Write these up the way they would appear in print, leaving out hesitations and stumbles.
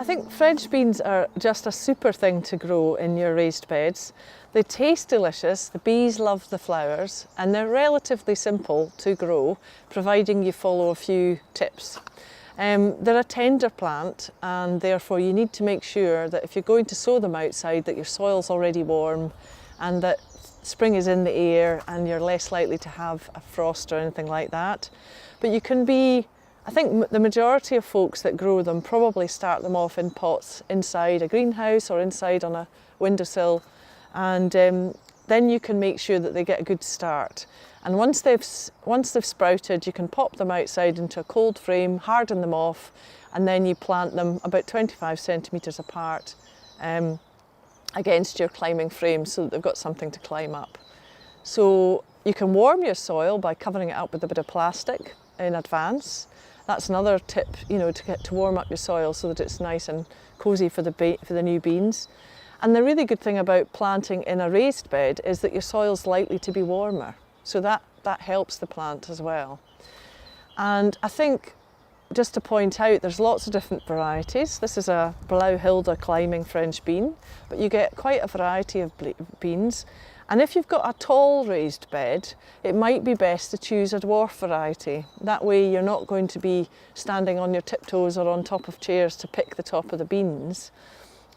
think French beans are just a super thing to grow in your raised beds. They taste delicious, the bees love the flowers, and they're relatively simple to grow, providing you follow a few tips. They're a tender plant, and therefore you need to make sure that if you're going to sow them outside, that your soil's already warm and that spring is in the air and you're less likely to have a frost or anything like that. But you can be, I think the majority of folks that grow them probably start them off in pots inside a greenhouse or inside on a windowsill, and then you can make sure that they get a good start. And once they've sprouted, you can pop them outside into a cold frame, harden them off, and then you plant them about 25 centimetres apart against your climbing frame so that they've got something to climb up. So you can warm your soil by covering it up with a bit of plastic in advance. That's another tip, to warm up your soil so that it's nice and cosy for the new beans. And the really good thing about planting in a raised bed is that your soil's likely to be warmer. So that helps the plant as well. And I think, just to point out, there's lots of different varieties. This is a Blauhilde climbing French bean, but you get quite a variety of beans. And if you've got a tall raised bed, it might be best to choose a dwarf variety. That way you're not going to be standing on your tiptoes or on top of chairs to pick the top of the beans.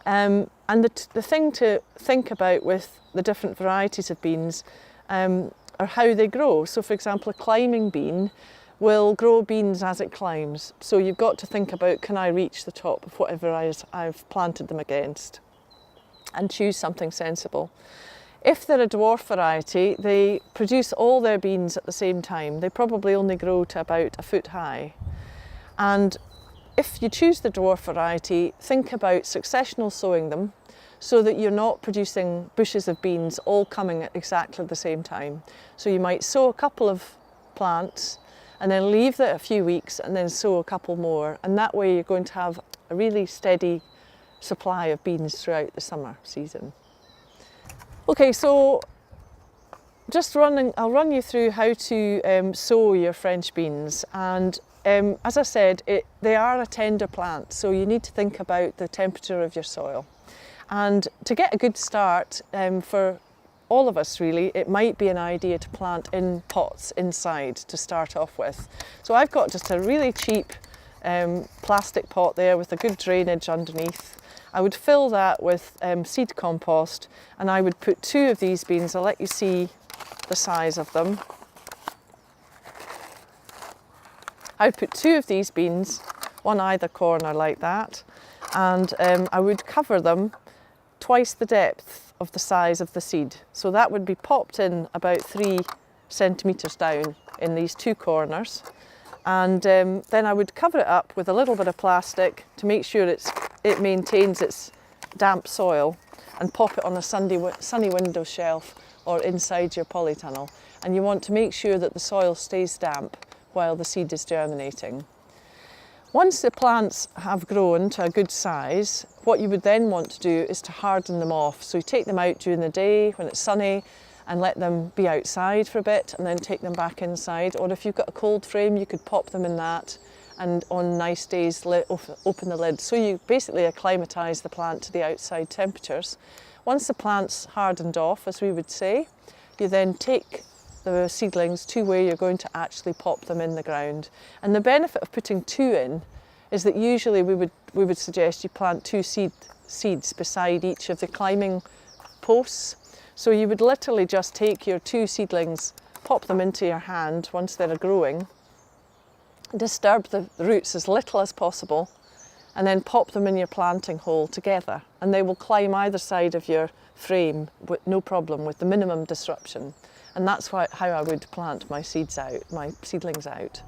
And the thing to think about with the different varieties of beans are how they grow. So for example, a climbing bean will grow beans as it climbs. So you've got to think about, can I reach the top of whatever I've planted them against? And choose something sensible. If they're a dwarf variety, they produce all their beans at the same time. They probably only grow to about a foot high. And if you choose the dwarf variety, think about successional sowing them so that you're not producing bushes of beans all coming at exactly the same time. So you might sow a couple of plants and then leave that a few weeks and then sow a couple more. And that way you're going to have a really steady supply of beans throughout the summer season. Okay, so I'll run you through how to sow your French beans. And as I said, they are a tender plant, so you need to think about the temperature of your soil. And to get a good start, for all of us really, it might be an idea to plant in pots inside to start off with. So I've got just a really cheap plastic pot there with a good drainage underneath. I would fill that with seed compost, and I would put 2 of these beans. I'll let you see the size of them. I would put 2 of these beans, one either corner like that, and I would cover them twice the depth of the size of the seed. So that would be popped in about 3 centimetres down in these 2 corners. And then I would cover it up with a little bit of plastic to make sure it maintains its damp soil, and pop it on a sunny window shelf or inside your polytunnel. And you want to make sure that the soil stays damp while the seed is germinating. Once the plants have grown to a good size, what you would then want to do is to harden them off. So you take them out during the day when it's sunny and let them be outside for a bit, and then take them back inside. Or if you've got a cold frame, you could pop them in that, and on nice days open the lid. So you basically acclimatise the plant to the outside temperatures. Once the plant's hardened off, as we would say, you then take the seedlings to where you're going to actually pop them in the ground. And the benefit of putting 2 in is that usually we would suggest you plant 2 seeds beside each of the climbing posts. So you would literally just take your 2 seedlings, pop them into your hand once they're growing, disturb the roots as little as possible, and then pop them in your planting hole together, and they will climb either side of your frame with no problem, with the minimum disruption. And that's how I would plant my seedlings out.